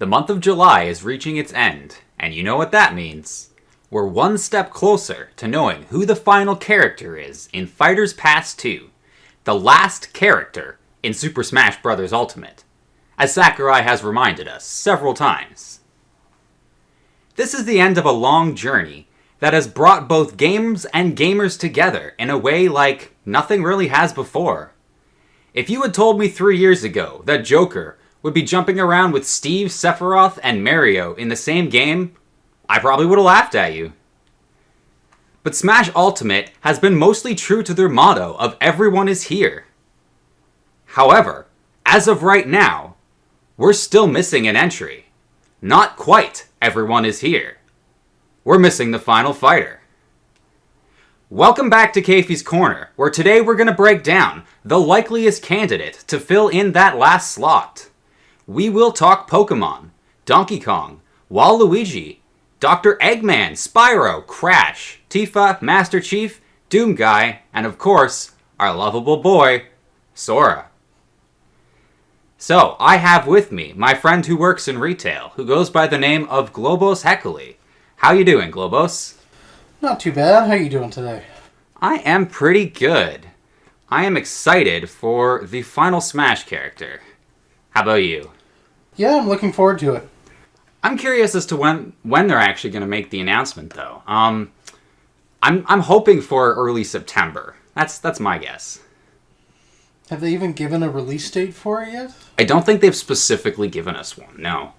The month of July is reaching its end, and you know what that means. We're one step closer to knowing who the final character is in Fighters Pass 2, the last character in Super Smash Bros. Ultimate, as Sakurai has reminded us several times. This is the end of a long journey that has brought both games and gamers together in a way like nothing really has before. If you had told me 3 years ago that Joker would be jumping around with Steve, Sephiroth, and Mario in the same game, I probably would have laughed at you. But Smash Ultimate has been mostly true to their motto of everyone is here. However, as of right now, we're still missing an entry. Not quite everyone is here. We're missing the final fighter. Welcome back to Keifi's Corner, where today we're going to break down the likeliest candidate to fill in that last slot. We will talk Pokemon, Donkey Kong, Waluigi, Dr. Eggman, Spyro, Crash, Tifa, Master Chief, Doom Guy, and of course, our lovable boy, Sora. So, I have with me my friend who works in retail, who goes by the name of Globos Heckley. How you doing, Globos? Not too bad. How you doing today? I am pretty good. I am excited for the final Smash character. How about you? Yeah, I'm looking forward to it. I'm curious as to when they're actually going to make the announcement, though. I'm hoping for early September. That's my guess. Have they even given a release date for it yet? I don't think they've specifically given us one, no.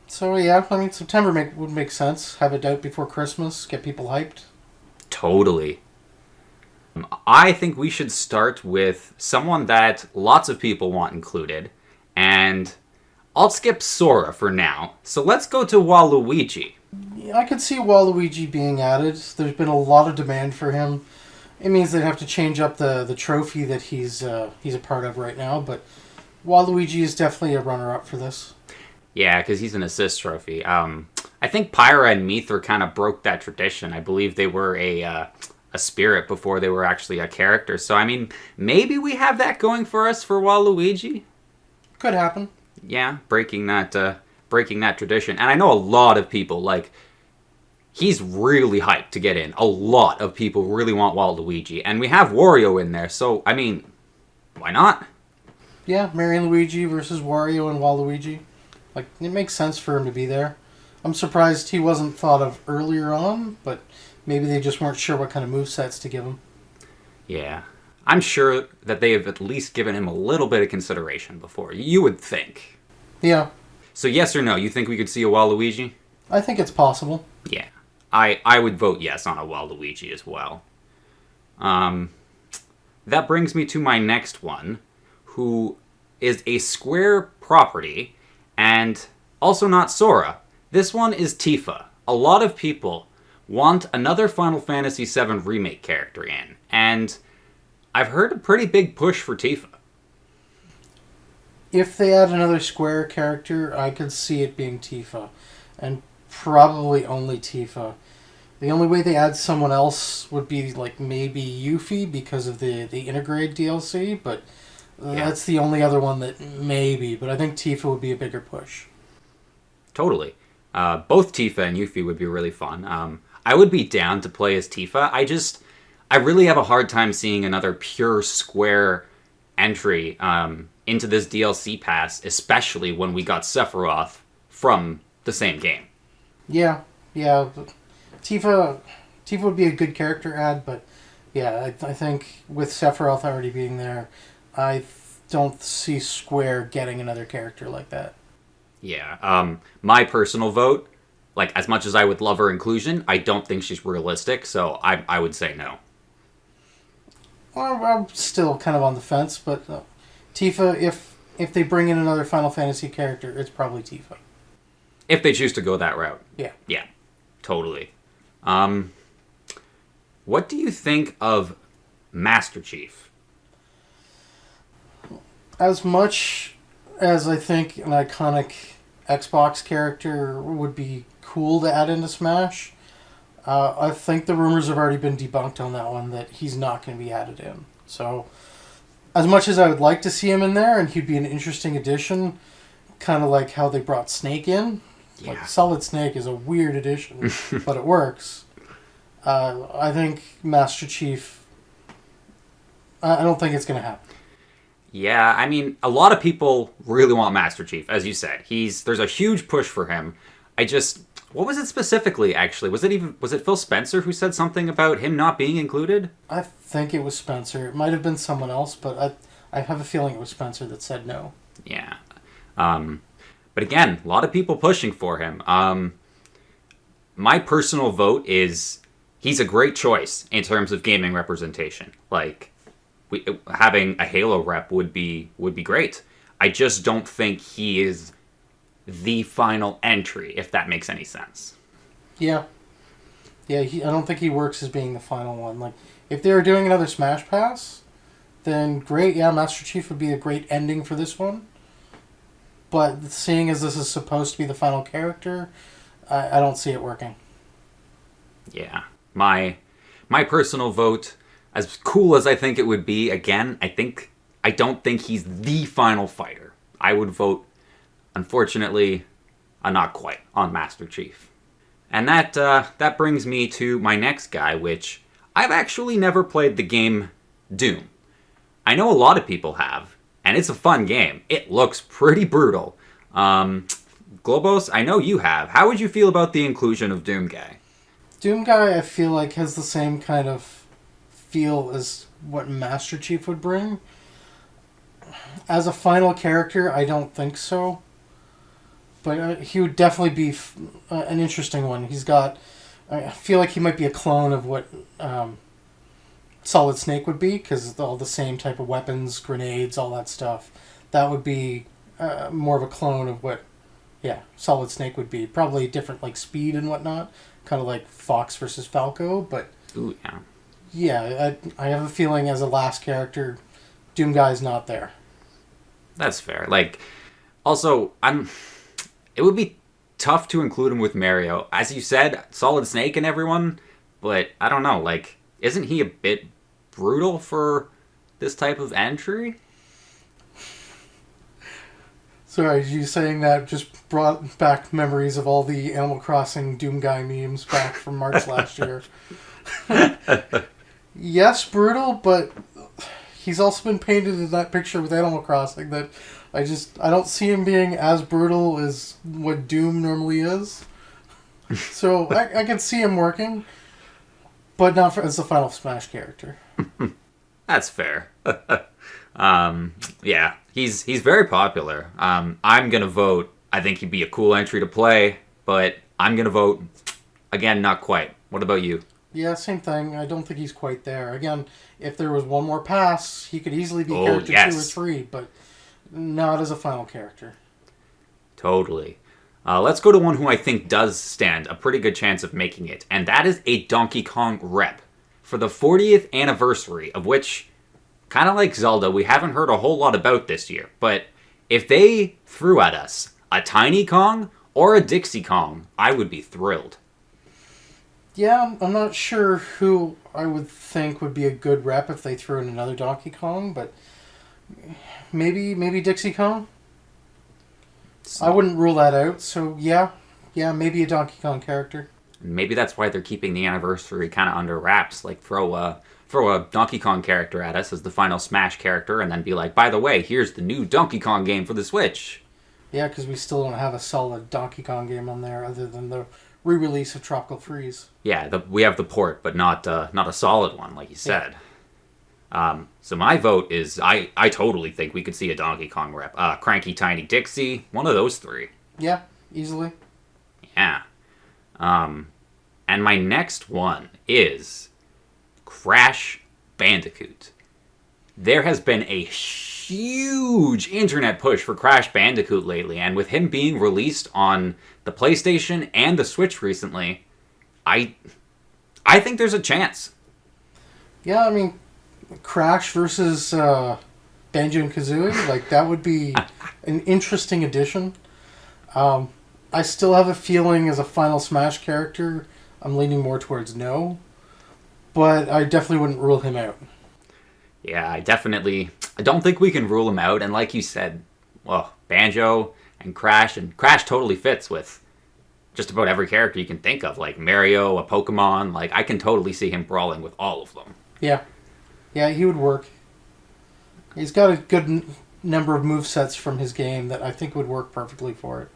So yeah, I mean, September would make sense. Have it out before Christmas, get people hyped. Totally. I think we should start with someone that lots of people want included, and I'll skip Sora for now, so let's go to Waluigi. Yeah, I could see Waluigi being added. There's been a lot of demand for him. It means they'd have to change up the trophy that he's a part of right now, but Waluigi is definitely a runner-up for this. Yeah, because he's an assist trophy. I think Pyra and Mythra kind of broke that tradition. I believe they were a spirit before they were actually a character. So, I mean, maybe we have that going for us for Waluigi? Could happen. Yeah, breaking that tradition. And I know a lot of people, like, he's really hyped to get in. A lot of people really want Waluigi. And we have Wario in there, so, I mean, why not? Yeah, Mario and Luigi versus Wario and Waluigi. Like, it makes sense for him to be there. I'm surprised he wasn't thought of earlier on, but maybe they just weren't sure what kind of movesets to give him. Yeah. I'm sure that they have at least given him a little bit of consideration before. You would think. Yeah. So yes or no, you think we could see a Waluigi? I think it's possible. Yeah. I would vote yes on a Waluigi as well. That brings me to my next one, who is a Square property, and also not Sora. This one is Tifa. A lot of people want another Final Fantasy VII Remake character in, and I've heard a pretty big push for Tifa. If they add another Square character, I could see it being Tifa. And probably only Tifa. The only way they add someone else would be like maybe Yuffie because of the Integrate DLC, but that's the only other one that maybe. But I think Tifa would be a bigger push. Totally. Both Tifa and Yuffie would be really fun. I would be down to play as Tifa. I really have a hard time seeing another pure Square entry into this DLC pass, especially when we got Sephiroth from the same game. Yeah. Tifa would be a good character add, but yeah, I think with Sephiroth already being there, I don't see Square getting another character like that. Yeah. My personal vote, like, as much as I would love her inclusion, I don't think she's realistic, so I would say no. Well, I'm still kind of on the fence, but Tifa, if they bring in another Final Fantasy character, it's probably Tifa. If they choose to go that route. Yeah. Yeah, totally. What do you think of Master Chief? As much as I think an iconic Xbox character would be cool to add into Smash, I think the rumors have already been debunked on that one, that he's not going to be added in. So, as much as I would like to see him in there, and he'd be an interesting addition, Kind of like how they brought Snake in. Yeah. Like, Solid Snake is a weird addition, but it works. I think Master Chief... I don't think it's going to happen. Yeah, I mean, a lot of people really want Master Chief, as you said. There's a huge push for him. What was it specifically, actually? Was it Phil Spencer who said something about him not being included? I think it was Spencer. It might have been someone else, but I have a feeling it was Spencer that said no. Yeah. But again, a lot of people pushing for him. My personal vote is he's a great choice in terms of gaming representation. Like, having a Halo rep would be great. I just don't think he is the final entry, if that makes any sense. Yeah. Yeah, I don't think he works as being the final one. Like, if they were doing another Smash Pass, then great. Yeah, Master Chief would be a great ending for this one. But seeing as this is supposed to be the final character, I don't see it working. Yeah. My personal vote, as cool as I think it would be, again, I don't think he's the final fighter. I would vote, unfortunately, not quite, on Master Chief. And that brings me to my next guy, which I've actually never played the game Doom. I know a lot of people have, and it's a fun game. It looks pretty brutal. Globos, I know you have. How would you feel about the inclusion of Doom Guy? Doom Guy, I feel like, has the same kind of feel as what Master Chief would bring. As a final character, I don't think so. But he would definitely be an interesting one. I feel like he might be a clone of what Solid Snake would be, because all the same type of weapons, grenades, all that stuff. That would be more of a clone of what, Solid Snake would be. Probably different, like, speed and whatnot. Kind of like Fox versus Falco, but... Ooh, yeah. Yeah, I have a feeling as a last character, Doom Guy's not there. That's fair. Like, also, it would be tough to include him with Mario. As you said, Solid Snake and everyone, but I don't know, like, isn't he a bit brutal for this type of entry? Sorry, you saying that just brought back memories of all the Animal Crossing Doom Guy memes back from March last year. Yes, brutal, but he's also been painted in that picture with Animal Crossing that I don't see him being as brutal as what Doom normally is. So I can see him working, but not as the final Smash character. That's fair. Yeah, he's very popular. I'm gonna vote. I think he'd be a cool entry to play, but I'm gonna vote again. Not quite. What about you? Yeah, same thing. I don't think he's quite there. Again, if there was one more pass, he could easily be character 2 or 3, but not as a final character. Totally. Let's go to one who I think does stand a pretty good chance of making it, and that is a Donkey Kong rep. For the 40th anniversary, of which, kind of like Zelda, we haven't heard a whole lot about this year, but if they threw at us a Tiny Kong or a Dixie Kong, I would be thrilled. Yeah, I'm not sure who I would think would be a good rep if they threw in another Donkey Kong, but maybe Dixie Kong? I wouldn't rule that out, so yeah, maybe a Donkey Kong character. Maybe that's why they're keeping the anniversary kind of under wraps, like throw a Donkey Kong character at us as the final Smash character, and then be like, by the way, here's the new Donkey Kong game for the Switch. Yeah, because we still don't have a solid Donkey Kong game on there other than the re-release of Tropical Freeze. Yeah, we have the port, but not a solid one, like you said. Yeah. So my vote is, I totally think we could see a Donkey Kong rep. Cranky Tiny Dixie, one of those three. Yeah, easily. Yeah. And my next one is Crash Bandicoot. There has been a huge internet push for Crash Bandicoot lately, and with him being released on the PlayStation and the Switch recently, I think there's a chance. Yeah, I mean, Crash versus Banjo and Kazooie, like, that would be an interesting addition. I still have a feeling as a final Smash character, I'm leaning more towards no, but I definitely wouldn't rule him out. Yeah, I don't think we can rule him out, and like you said, well, Banjo, and Crash totally fits with just about every character you can think of, like Mario, a Pokemon. Like, I can totally see him brawling with all of them. Yeah. Yeah, he would work. He's got a good number of movesets from his game that I think would work perfectly for it.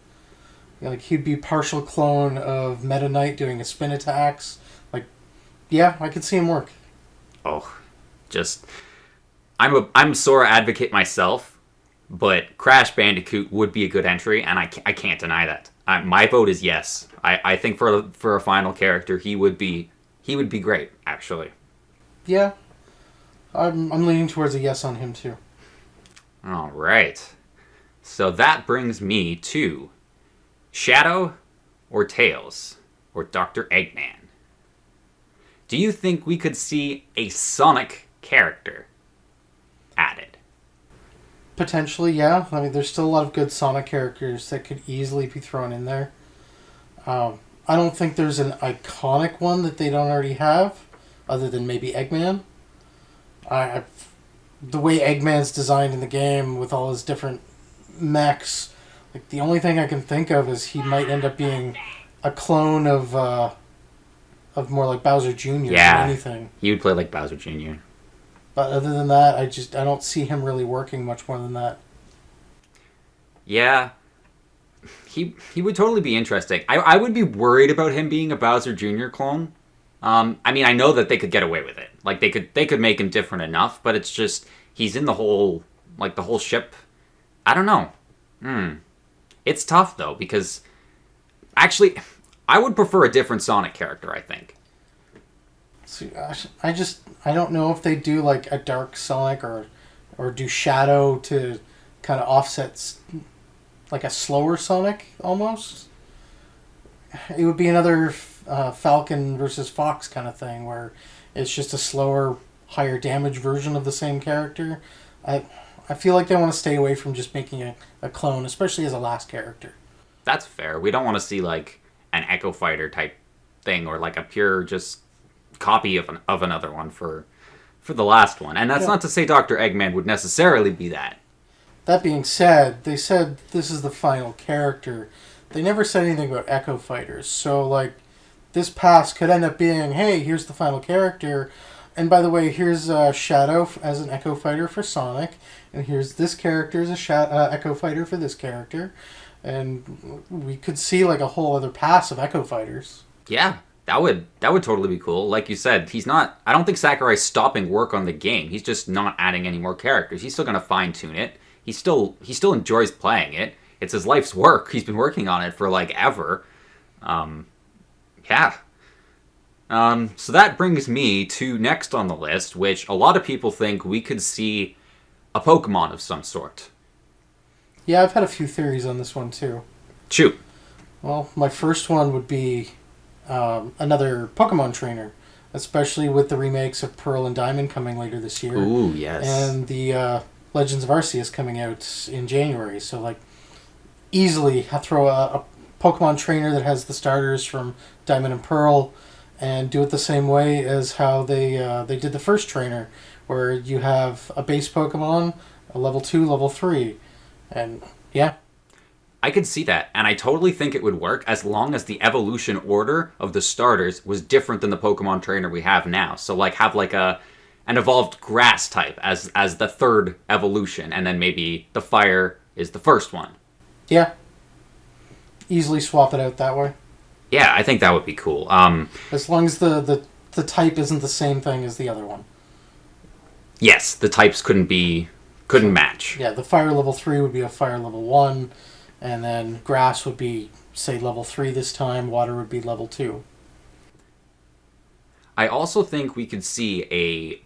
Like, he'd be partial clone of Meta Knight doing a spin attacks. Like, yeah, I could see him work. Oh, just... I'm Sora advocate myself, but Crash Bandicoot would be a good entry, and I can't deny that. My vote is yes. I think for a final character, he would be great, actually. Yeah. I'm leaning towards a yes on him, too. All right. So that brings me to Shadow or Tails or Dr. Eggman. Do you think we could see a Sonic character added? Potentially, yeah. I mean, there's still a lot of good Sonic characters that could easily be thrown in there. I don't think there's an iconic one that they don't already have, other than maybe Eggman. The way Eggman's designed in the game with all his different mechs, like, the only thing I can think of is he might end up being a clone of more like Bowser Jr. Yeah, than anything. He would play like Bowser Jr. But other than that, I don't see him really working much more than that. Yeah. He would totally be interesting. I would be worried about him being a Bowser Jr. clone. I mean, I know that they could get away with it. Like, they could make him different enough, but it's just, he's in the whole ship. I don't know. It's tough, though, because actually, I would prefer a different Sonic character, I think. See, I don't know if they do like a dark Sonic or do Shadow to kind of offset like a slower Sonic almost. It would be another Falcon versus Fox kind of thing where it's just a slower, higher damage version of the same character. I feel like they want to stay away from just making a clone, especially as a last character. That's fair. We don't want to see like an Echo Fighter type thing or like a pure just copy of another one for the last one. And that's not to say Dr. Eggman would necessarily be that. That being said, they said this is the final character. They never said anything about Echo Fighters. So, like, this pass could end up being, hey, here's the final character. And by the way, here's Shadow as an Echo Fighter for Sonic. And here's this character as a Echo Fighter for this character. And we could see, like, a whole other pass of Echo Fighters. Yeah. That would totally be cool. Like you said, I don't think Sakurai's stopping work on the game. He's just not adding any more characters. He's still going to fine-tune it. He still enjoys playing it. It's his life's work. He's been working on it for, like, ever. Yeah. So that brings me to next on the list, which a lot of people think we could see a Pokemon of some sort. Yeah, I've had a few theories on this one, too. Shoot. Well, my first one would be another Pokemon trainer, especially with the remakes of Pearl and Diamond coming later this year. Ooh, yes. And the Legends of Arceus coming out in January. So, like, easily throw a Pokemon trainer that has the starters from Diamond and Pearl and do it the same way as how they did the first trainer, where you have a base Pokemon, a level 2, level 3. And, yeah. I could see that, and I totally think it would work as long as the evolution order of the starters was different than the Pokemon trainer we have now. So, like, have like an evolved grass type as the third evolution, and then maybe the fire is the first one. Yeah. Easily swap it out that way. Yeah, I think that would be cool. As long as the type isn't the same thing as the other one. Yes, the types couldn't match. Yeah, the fire level 3 would be a fire level 1. And then grass would be, say, level 3 this time. Water would be level 2. I also think we could see a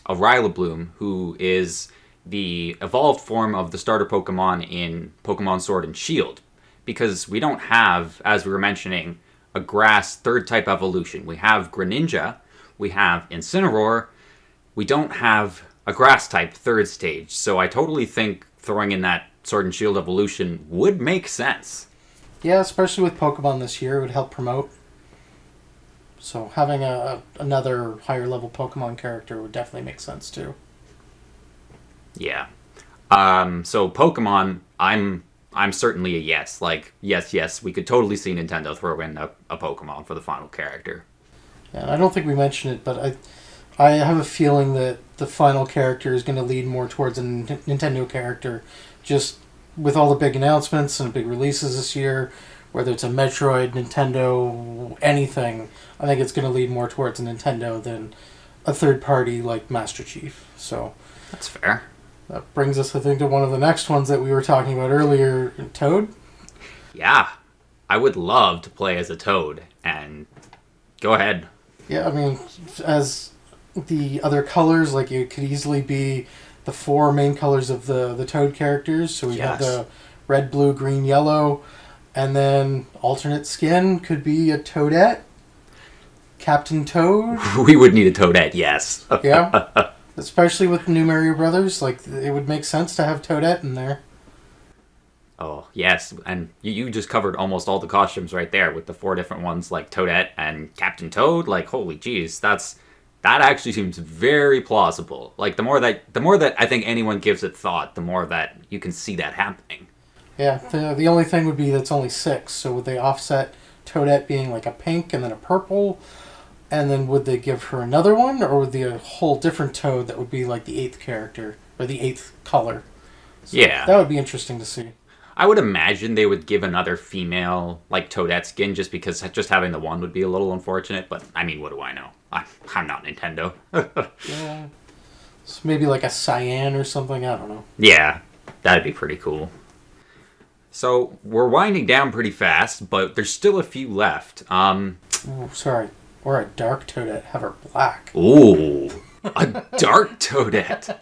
Rillaboom, who is the evolved form of the starter Pokemon in Pokemon Sword and Shield. Because we don't have, as we were mentioning, a grass third type evolution. We have Greninja, we have Incineroar, we don't have a grass type third stage. So I totally think throwing in that Sword and Shield evolution would make sense. Yeah, especially with Pokemon this year, it would help promote. So having another higher level Pokemon character would definitely make sense too. Yeah. So Pokemon, I'm I'm certainly a yes. Like, yes, we could totally see Nintendo throw in a Pokemon for the final character. And I don't think we mentioned it, but I have a feeling that the final character is going to lead more towards a Nintendo character, just with all the big announcements and big releases this year, whether it's a Metroid, Nintendo, anything. I think it's going to lead more towards a Nintendo than a third party like Master Chief. So that's fair. That brings us, I think, to one of the next ones that we were talking about earlier, Toad. Yeah, I would love to play as a Toad, and go ahead. Yeah, I mean, as the other colors, like it could easily be the 4 main colors of the Toad characters. So we have the red, blue, green, yellow, and then alternate skin could be a Toadette, Captain Toad. We would need a Toadette, yes. Yeah, especially with the new Mario Brothers, like it would make sense to have Toadette in there. Oh, yes, and you just covered almost all the costumes right there with the 4 different ones, like Toadette and Captain Toad. Like, holy jeez, that actually seems very plausible. Like, the more that I think anyone gives it thought, the more that you can see that happening. Yeah, the only thing would be that's only 6, so would they offset Toadette being like a pink and then a purple, and then would they give her another one, or would they a whole different Toad that would be like the 8th character, or the 8th color? So yeah. That would be interesting to see. I would imagine they would give another female, like, Toadette skin, just because just having the one would be a little unfortunate, but, I mean, what do I know? I'm not Nintendo. Yeah. So maybe like a cyan or something, I don't know. Yeah, that'd be pretty cool. So, we're winding down pretty fast, but there's still a few left. Ooh, sorry. Or a dark Toadette, have her black. Ooh, a dark Toadette.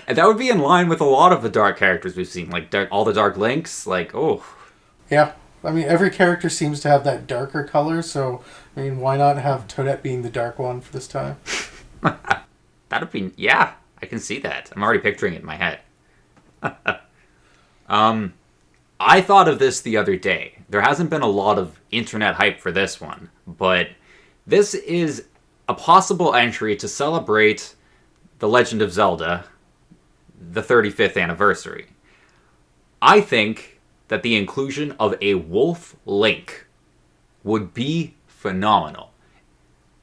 And that would be in line with a lot of the dark characters we've seen, like all the Dark Links, like, oh. Yeah, I mean, every character seems to have that darker color, so, I mean, why not have Toadette being the dark one for this time? That'd be, yeah, I can see that. I'm already picturing it in my head. I thought of this the other day. There hasn't been a lot of internet hype for this one, but this is a possible entry to celebrate The Legend of Zelda, the 35th anniversary. I think that the inclusion of a wolf Link would be phenomenal.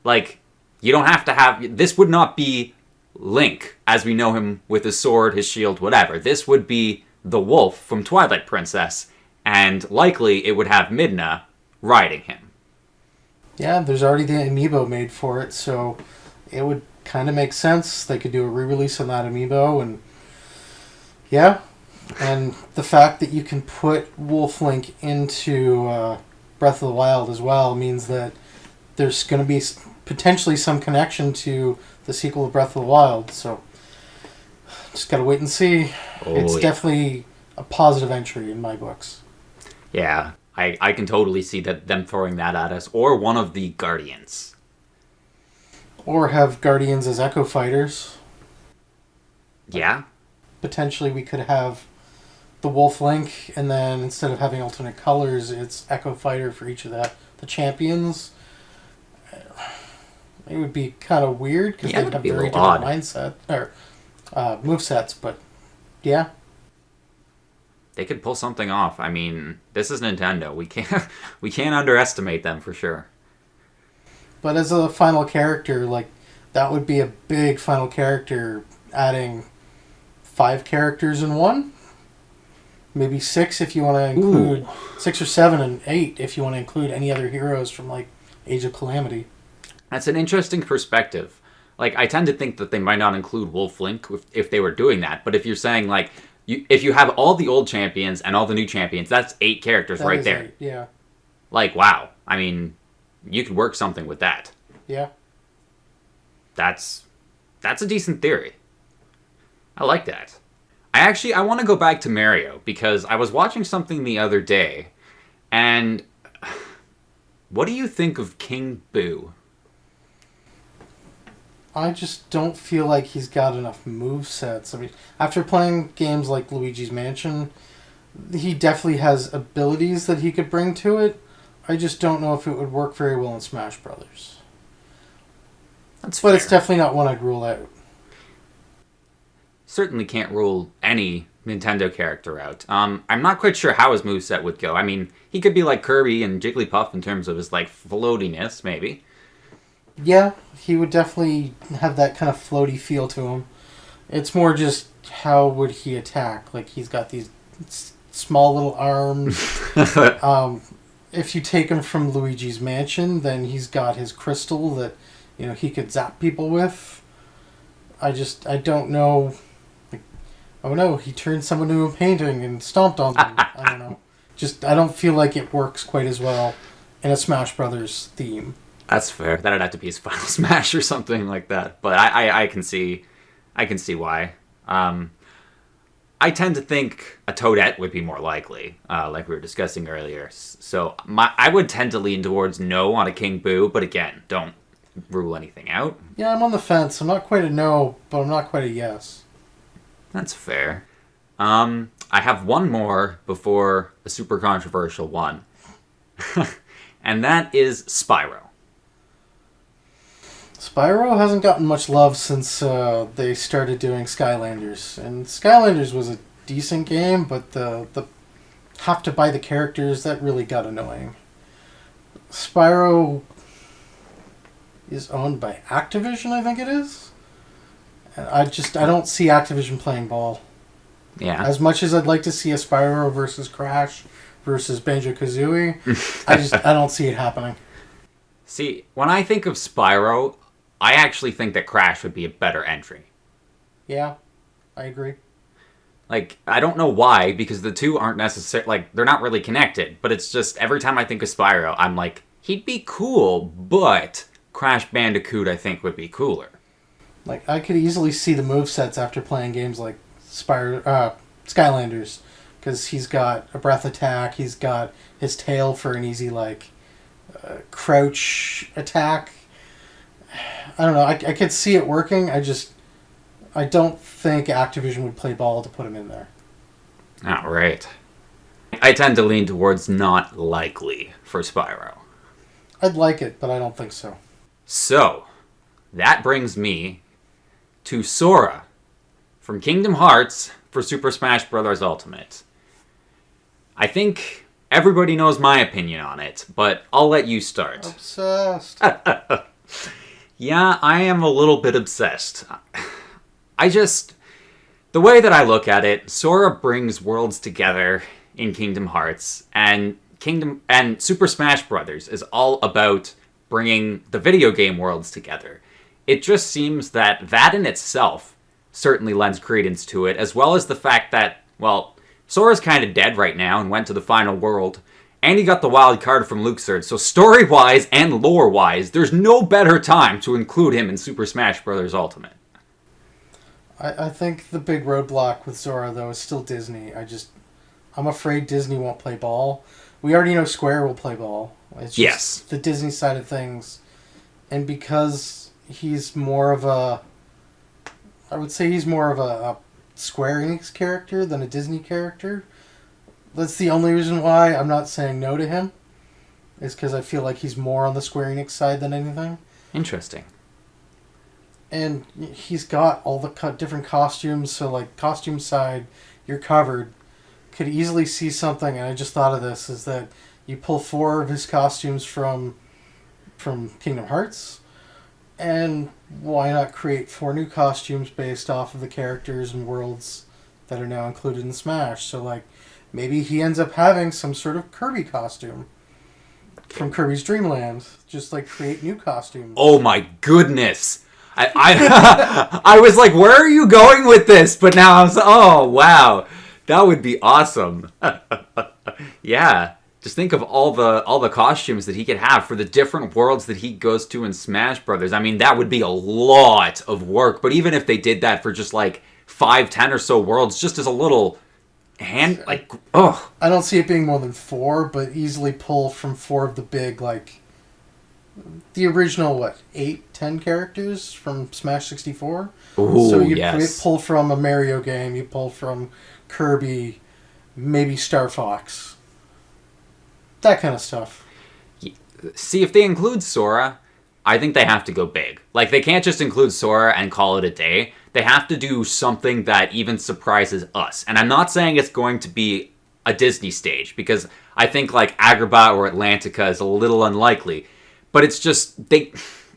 Like, you don't have to have... This would not be Link, as we know him with his sword, his shield, whatever. This would be the wolf from Twilight Princess, and likely it would have Midna riding him. Yeah, there's already the amiibo made for it, so it would kind of make sense. They could do a re-release on that amiibo, and yeah, and the fact that you can put Wolf Link into Breath of the Wild as well means that there's going to be potentially some connection to the sequel of Breath of the Wild, so just gotta wait and see. It's definitely a positive entry in my books. Yeah, I can totally see them throwing that at us, or one of the Guardians. Or have Guardians as Echo Fighters. Yeah. Potentially we could have the Wolf Link, and then instead of having alternate colors, it's Echo Fighter for each of the champions. It would be kind of weird, because they'd have very different mindset, or movesets, but yeah. They could pull something off. I mean, this is Nintendo. We can't underestimate them for sure. But as a final character, like, that would be a big final character, adding 5 characters in one. Maybe 6 if you want to include... 6 or 7 and 8 if you want to include any other heroes from, like, Age of Calamity. That's an interesting perspective. Like, I tend to think that they might not include Wolf Link if they were doing that. But if you're saying, like, if you have all the old champions and all the new champions, that's 8 characters right there. 8, yeah. Like, wow. I mean, you could work something with that. Yeah. That's a decent theory. I like that. I want to go back to Mario, because I was watching something the other day, and what do you think of King Boo? I just don't feel like he's got enough movesets. I mean, after playing games like Luigi's Mansion, he definitely has abilities that he could bring to it. I just don't know if it would work very well in Smash Brothers. That's fair. But it's definitely not one I'd rule out. Certainly can't rule any Nintendo character route. I'm not quite sure how his moveset would go. I mean, he could be like Kirby and Jigglypuff in terms of his, like, floatiness, maybe. Yeah, he would definitely have that kind of floaty feel to him. It's more just how would he attack? Like, he's got these small little arms. If you take him from Luigi's Mansion, then he's got his crystal that, he could zap people with. I don't know. Like, oh no, he turned someone into a painting and stomped on them. I don't know. I don't feel like it works quite as well in a Smash Brothers theme. That's fair. That'd have to be his final smash or something like that. But I can see why. I tend to think a Toadette would be more likely, like we were discussing earlier. So I would tend to lean towards no on a King Boo, but again, don't rule anything out. Yeah, I'm on the fence. I'm not quite a no, but I'm not quite a yes. That's fair. I have one more before a super controversial one. And that is Spyro. Spyro hasn't gotten much love since they started doing Skylanders. And Skylanders was a decent game, but the have to buy the characters, that really got annoying. Spyro is owned by Activision, I think it is. And I don't see Activision playing ball. Yeah. As much as I'd like to see a Spyro versus Crash versus Banjo-Kazooie, I don't see it happening. See, when I think of Spyro, I actually think that Crash would be a better entry. Yeah, I agree. Like, I don't know why, because the two aren't necessarily, like, they're not really connected, but it's just, every time I think of Spyro, I'm like, he'd be cool, but Crash Bandicoot, I think, would be cooler. Like, I could easily see the movesets after playing games like Skylanders, because he's got a breath attack, he's got his tail for an easy, like, crouch attack. I don't know. I could see it working. I don't think Activision would play ball to put him in there. All right. I tend to lean towards not likely for Spyro. I'd like it, but I don't think so. So, that brings me to Sora from Kingdom Hearts for Super Smash Bros. Ultimate. I think everybody knows my opinion on it, but I'll let you start. Obsessed. Yeah, I am a little bit obsessed. The way that I look at it, Sora brings worlds together in Kingdom Hearts, and Super Smash Bros. Is all about bringing the video game worlds together. It just seems that in itself certainly lends credence to it, as well as the fact that, well, Sora's kind of dead right now and went to the final world, and he got the wild card from Luxord, so story-wise and lore-wise, there's no better time to include him in Super Smash Bros. Ultimate. I think the big roadblock with Sora, though, is still Disney. I'm afraid Disney won't play ball. We already know Square will play ball. It's just the Disney side of things. And because he's more of a... I would say he's more of a Square Enix character than a Disney character. That's the only reason why I'm not saying no to him. Is because I feel like he's more on the Square Enix side than anything. Interesting. And he's got all the different costumes, so like costume side, you're covered. Could easily see something, and I just thought of this, is that you pull 4 of his costumes from Kingdom Hearts, and why not create 4 new costumes based off of the characters and worlds that are now included in Smash? So like, maybe he ends up having some sort of Kirby costume from Kirby's Dream Land. Just like create new costumes. Oh my goodness! I was like, where are you going with this? But now I was, oh wow, that would be awesome. Yeah, just think of all the costumes that he could have for the different worlds that he goes to in Smash Brothers. I mean, that would be a lot of work. But even if they did that for just like 5-10 or so worlds, just as a little hand, like, oh. I don't see it being more than 4, but easily pull from 4 of the big, like, the original, 8-10 characters from Smash 64? Ooh, so you yes. pull from a Mario game, you pull from Kirby, maybe Star Fox. That kind of stuff. See, if they include Sora, I think they have to go big. Like, they can't just include Sora and call it a day. They have to do something that even surprises us. And I'm not saying it's going to be a Disney stage, because I think like Agrabah or Atlantica is a little unlikely. But it's just, they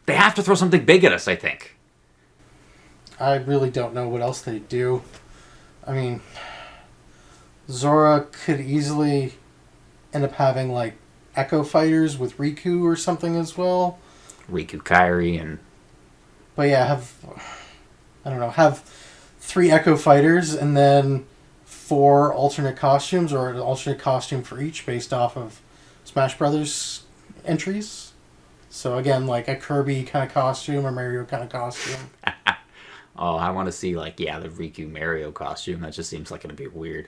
have to throw something big at us, I think. I really don't know what else they do. I mean, Zora could easily end up having like Echo Fighters with Riku or something as well. Riku Kairi and... But yeah, have 3 Echo Fighters and then 4 alternate costumes, or an alternate costume for each based off of Smash Brothers entries. So again, like a Kirby kind of costume or Mario kind of costume. Oh, I want to see, like, the Riku Mario costume. That just seems like it'd be weird.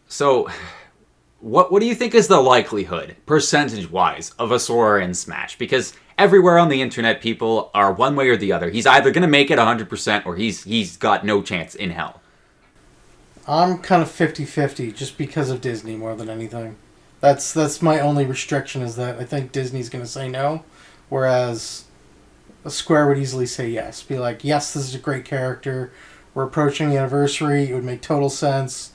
So, what do you think is the likelihood, percentage-wise, of a Sora in Smash? Because everywhere on the internet, people are one way or the other. He's either going to make it 100% or he's got no chance in hell. I'm kind of 50-50 just because of Disney more than anything. That's my only restriction, is that I think Disney's going to say no, whereas a Square would easily say yes. Be like, yes, this is a great character. We're approaching the anniversary. It would make total sense.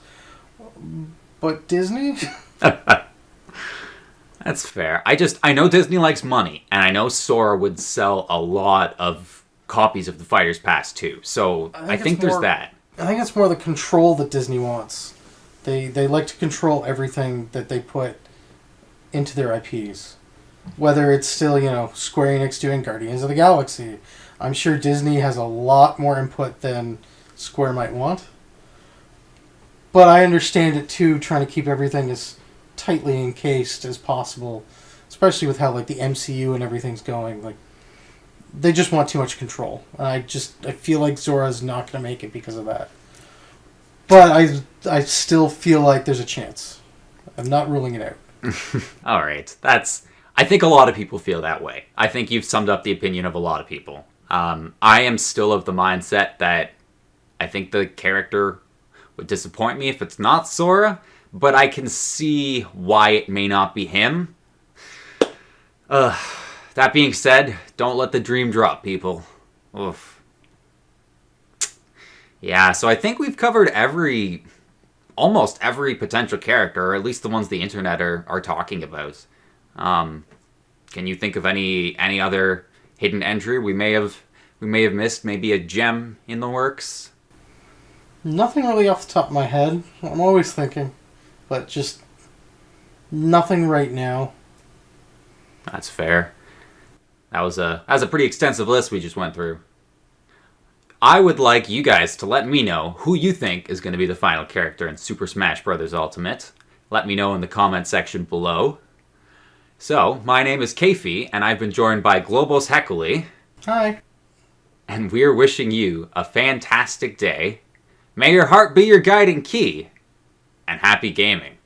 But Disney? That's fair. I know Disney likes money, and I know Sora would sell a lot of copies of the Fighters Pass too. So I think there's that. I think it's more the control that Disney wants. They like to control everything that they put into their IPs. Whether it's still, Square Enix doing Guardians of the Galaxy. I'm sure Disney has a lot more input than Square might want. But I understand it too, trying to keep everything as tightly encased as possible. Especially with how, like, the MCU and everything's going. Like, they just want too much control. And I feel like Zora's not going to make it because of that. But I still feel like there's a chance. I'm not ruling it out. All right. I think a lot of people feel that way. I think you've summed up the opinion of a lot of people. I am still of the mindset that I think the character would disappoint me if it's not Sora, but I can see why it may not be him. That being said, don't let the dream drop, people. Oof. Yeah, so I think we've covered almost every potential character, or at least the ones the internet are talking about. Can you think of any other hidden entry we may have missed? Maybe a gem in the works? Nothing really off the top of my head. I'm always thinking, but just nothing right now. That's fair. That was a pretty extensive list we just went through. I would like you guys to let me know who you think is going to be the final character in Super Smash Bros. Ultimate. Let me know in the comment section below. So, my name is Keifi, and I've been joined by Globos Heckley. Hi. And we're wishing you a fantastic day. May your heart be your guiding key, and happy gaming.